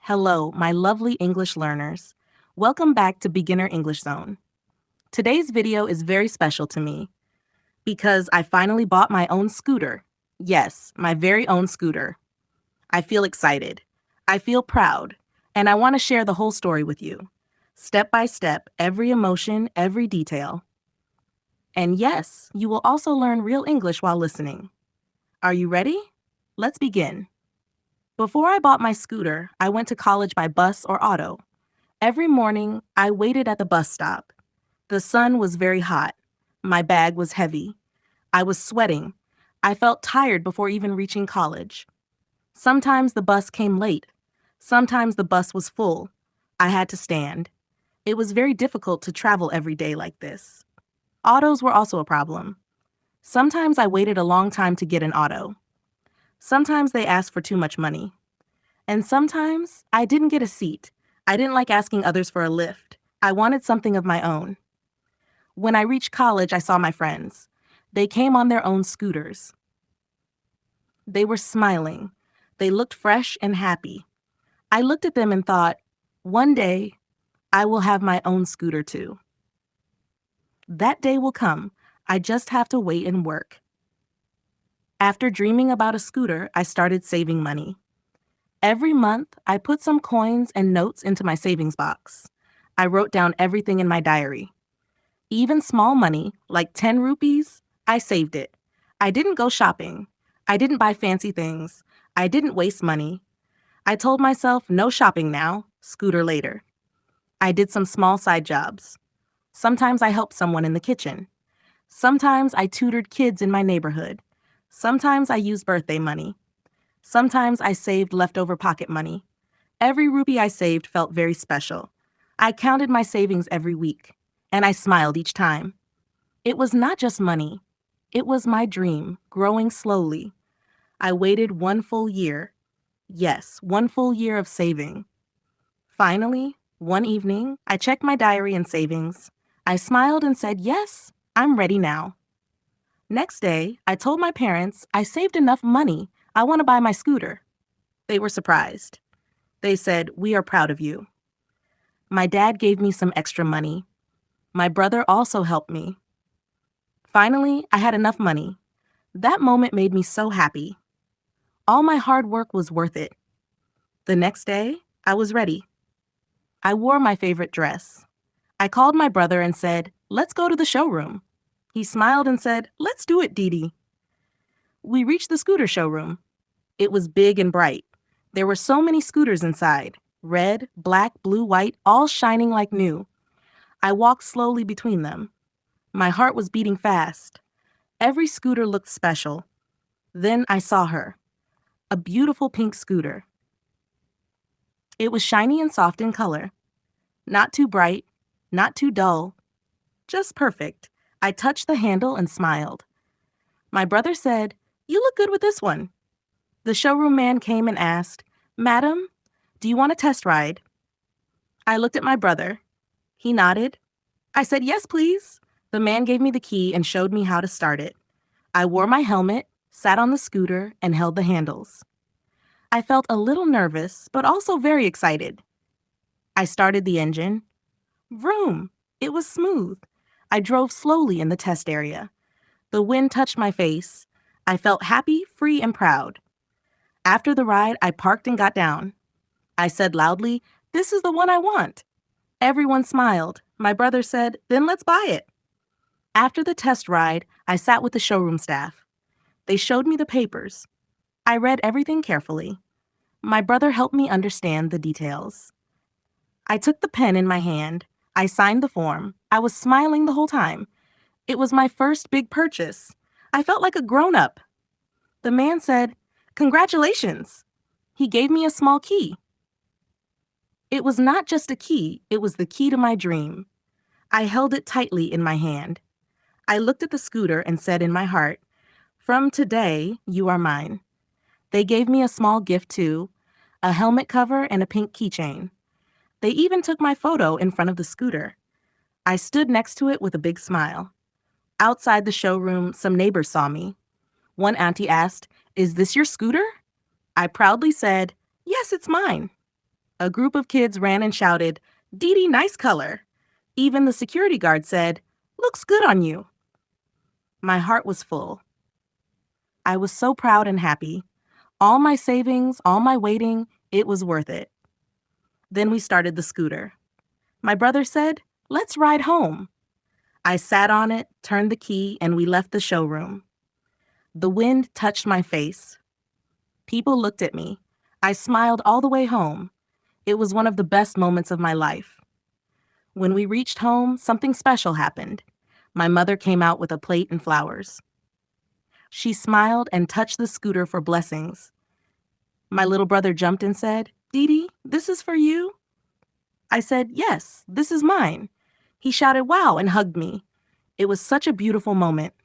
Hello, my lovely English learners. Welcome back to Beginner English Zone. Today's video is very special to me because I finally bought my own scooter. Yes, my very own scooter. I feel excited. I feel proud. And I want to share the whole story with you. Step by step, every emotion, every detail. And yes, you will also learn real English while listening. Are you ready? Let's begin. Before I bought my scooter, I went to college by bus or auto. Every morning, I waited at the bus stop. The sun was very hot. My bag was heavy. I was sweating. I felt tired before even reaching college. Sometimes the bus came late. Sometimes the bus was full. I had to stand. It was very difficult to travel every day like this. Autos were also a problem. Sometimes I waited a long time to get an auto. Sometimes they asked for too much money. And sometimes I didn't get a seat. I didn't like asking others for a lift. I wanted something of my own. When I reached college, I saw my friends. They came on their own scooters. They were smiling. They looked fresh and happy. I looked at them and thought, one day, I will have my own scooter too. That day will come. I just have to wait and work. After dreaming about a scooter, I started saving money. Every month, I put some coins and notes into my savings box. I wrote down everything in my diary. Even small money, like 10 rupees, I saved it. I didn't go shopping. I didn't buy fancy things. I didn't waste money. I told myself, no shopping now, scooter later. I did some small side jobs. Sometimes I helped someone in the kitchen. Sometimes I tutored kids in my neighborhood. Sometimes I used birthday money. Sometimes I saved leftover pocket money. Every rupee I saved felt very special. I counted my savings every week, and I smiled each time. It was not just money. It was my dream, growing slowly. I waited 1 full year. Yes, 1 full year of saving. Finally, one evening, I checked my diary and savings. I smiled and said, yes, I'm ready now. Next day, I told my parents I saved enough money. I want to buy my scooter. They were surprised. They said, we are proud of you. My dad gave me some extra money. My brother also helped me. Finally, I had enough money. That moment made me so happy. All my hard work was worth it. The next day, I was ready. I wore my favorite dress. I called my brother and said, let's go to the showroom. He smiled and said, let's do it, Dee Dee. We reached the scooter showroom. It was big and bright. There were so many scooters inside, red, black, blue, white, all shining like new. I walked slowly between them. My heart was beating fast. Every scooter looked special. Then I saw her, a beautiful pink scooter. It was shiny and soft in color. Not too bright, not too dull, just perfect. I touched the handle and smiled. My brother said, you look good with this one. The showroom man came and asked, Madam, do you want a test ride? I looked at my brother. He nodded. I said, yes, please. The man gave me the key and showed me how to start it. I wore my helmet, sat on the scooter, and held the handles. I felt a little nervous, but also very excited. I started the engine. Vroom! It was smooth. I drove slowly in the test area. The wind touched my face. I felt happy, free, and proud. After the ride, I parked and got down. I said loudly, this is the one I want. Everyone smiled. My brother said, then let's buy it. After the test ride, I sat with the showroom staff. They showed me the papers. I read everything carefully. My brother helped me understand the details. I took the pen in my hand. I signed the form. I was smiling the whole time. It was my first big purchase. I felt like a grown-up. The man said, congratulations. He gave me a small key. It was not just a key, it was the key to my dream. I held it tightly in my hand. I looked at the scooter and said in my heart, from today, you are mine. They gave me a small gift too, a helmet cover and a pink keychain. They even took my photo in front of the scooter. I stood next to it with a big smile. Outside the showroom, some neighbors saw me. One auntie asked, is this your scooter? I proudly said, yes, it's mine. A group of kids ran and shouted, "Dee Dee, nice color." Even the security guard said, "Looks good on you." My heart was full. I was so proud and happy. All my savings, all my waiting, it was worth it. Then we started the scooter. My brother said, "Let's ride home." I sat on it, turned the key, and we left the showroom. The wind touched my face. People looked at me. I smiled all the way home. It was one of the best moments of my life. When we reached home, something special happened. My mother came out with a plate and flowers. She smiled and touched the scooter for blessings. My little brother jumped and said, "Dee Dee, this is for you?" I said, "Yes, this is mine." He shouted, "Wow," and hugged me. It was such a beautiful moment.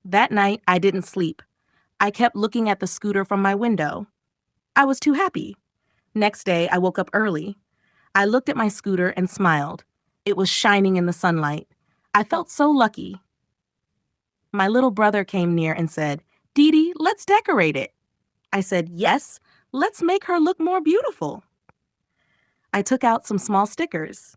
That night, I didn't sleep. I kept looking at the scooter from my window. I was too happy. Next day, I woke up early. I looked at my scooter and smiled. It was shining in the sunlight. I felt so lucky. My little brother came near and said, "Dee Dee, let's decorate it." I said, "Yes, let's make her look more beautiful." I took out some small stickers.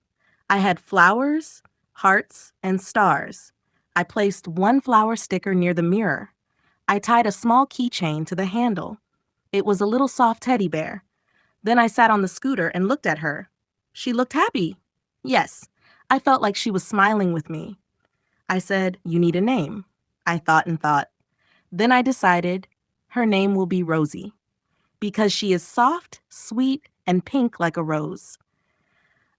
I had flowers, hearts, and stars. I placed one flower sticker near the mirror. I tied a small keychain to the handle. It was a little soft teddy bear. Then I sat on the scooter and looked at her. She looked happy. Yes, I felt like she was smiling with me. I said, "You need a name." I thought and thought. Then I decided her name will be Rosie, because she is soft, sweet, and pink like a rose.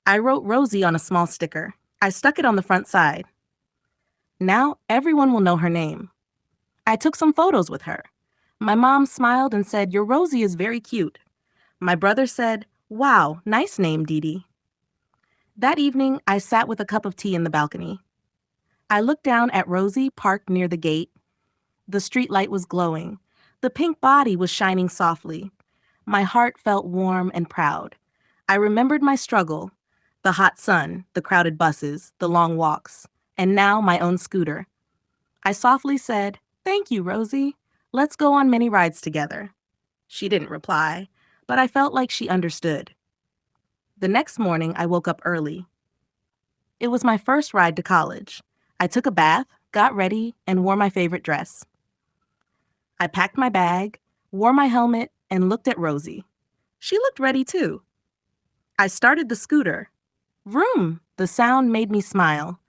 I wrote Rosie on a small sticker. I stuck it on the front side. Now everyone will know her name. I took some photos with her. My mom smiled and said, "Your Rosie is very cute." My brother said, "Wow, nice name, Dee Dee." That evening, I sat with a cup of tea in the balcony. I looked down at Rosie parked near the gate. The street light was glowing. The pink body was shining softly. My heart felt warm and proud. I remembered my struggle, the hot sun, the crowded buses, the long walks, and now my own scooter. I softly said, "Thank you, Rosie. Let's go on many rides together." She didn't reply, but I felt like she understood. The next morning, I woke up early. It was my first ride to college. I took a bath, got ready, and wore my favorite dress. I packed my bag, wore my helmet, and looked at Rosie. She looked ready too. I started the scooter. Vroom! The sound made me smile.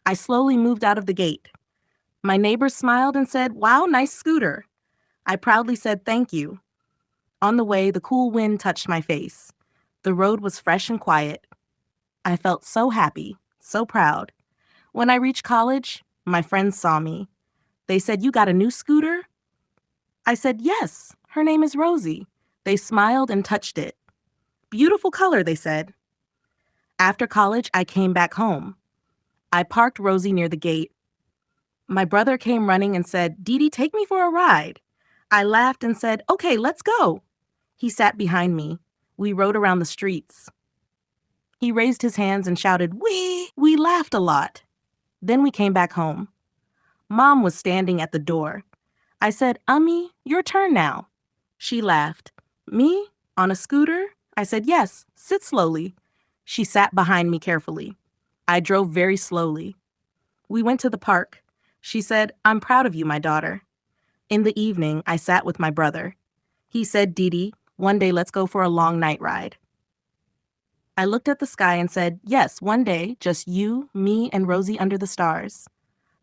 I slowly moved out of the gate. My neighbors smiled and said, "Wow, nice scooter." I proudly said thank you. On the way, the cool wind touched my face. The road was fresh and quiet. I felt so happy, so proud. When I reached college, my friends saw me. They said, "You got a new scooter?" I said, "Yes, her name is Rosie." They smiled and touched it. "Beautiful color," they said. After college, I came back home. I parked Rosie near the gate. My brother came running and said, "Dee Dee, take me for a ride." I laughed and said, "Okay, let's go." He sat behind me. We rode around the streets. He raised his hands and shouted, "Wee!" We laughed a lot. Then we came back home. Mom was standing at the door. I said, "Ummi, your turn now." She laughed. "Me? On a scooter?" I said, "Yes, sit slowly." She sat behind me carefully. I drove very slowly. We went to the park. She said, "I'm proud of you, my daughter." In the evening, I sat with my brother. He said, "Dee Dee, one day let's go for a long night ride." I looked at the sky and said, "Yes, one day, just you, me, and Rosie under the stars."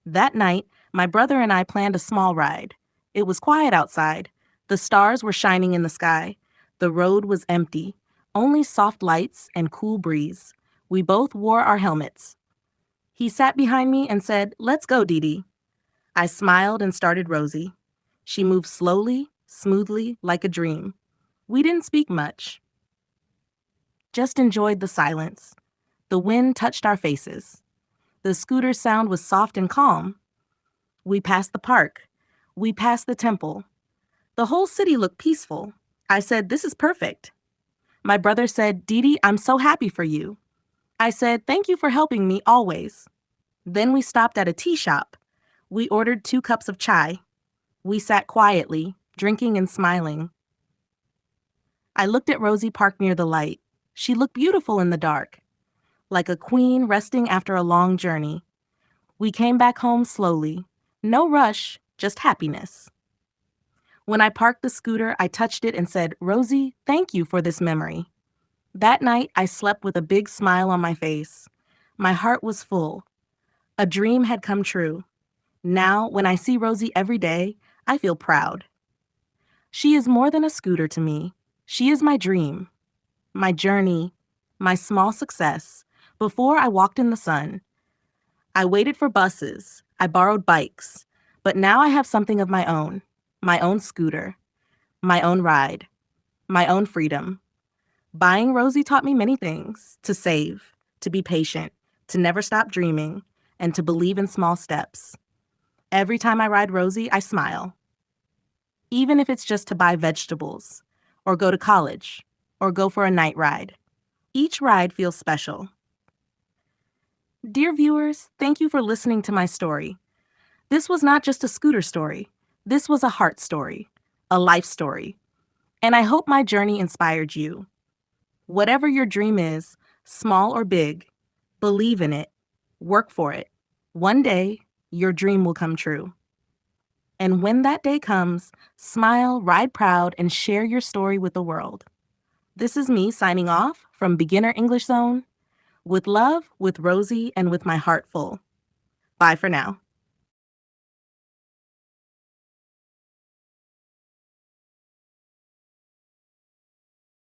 That night, my brother and I planned a small ride. It was quiet outside. The stars were shining in the sky. The road was empty, only soft lights and cool breeze. We both wore our helmets. He sat behind me and said, "Let's go, Dee Dee." I smiled and started Rosie. She moved slowly, smoothly, like a dream. We didn't speak much, just enjoyed the silence. The wind touched our faces. The scooter's sound was soft and calm. We passed the park. We passed the temple. The whole city looked peaceful. I said, "This is perfect." My brother said, "Dee Dee, I'm so happy for you." I said, "Thank you for helping me always." Then we stopped at a tea shop. We ordered 2 cups of chai. We sat quietly, drinking and smiling. I looked at Rosie parked near the light. She looked beautiful in the dark, like a queen resting after a long journey. We came back home slowly. No rush, just happiness. When I parked the scooter, I touched it and said, "Rosie, thank you for this memory." That night, I slept with a big smile on my face. My heart was full. A dream had come true. Now, when I see Rosie every day, I feel proud. She is more than a scooter to me. She is my dream, my journey, my small success. Before I walked in the sun, I waited for buses, I borrowed bikes, but now I have something of my own scooter, my own ride, my own freedom. Buying Rosie taught me many things: to save, to be patient, to never stop dreaming, and to believe in small steps. Every time I ride Rosie, I smile, even if it's just to buy vegetables, or go to college, or go for a night ride. Each ride feels special. Dear viewers, thank you for listening to my story. This was not just a scooter story. This was a heart story, a life story. And I hope my journey inspired you. Whatever your dream is, small or big, believe in it, work for it. One day, your dream will come true. And when that day comes, smile, ride proud, and share your story with the world. This is me signing off from Beginner English Zone. With love, with Rosie, and with my heart full. Bye for now.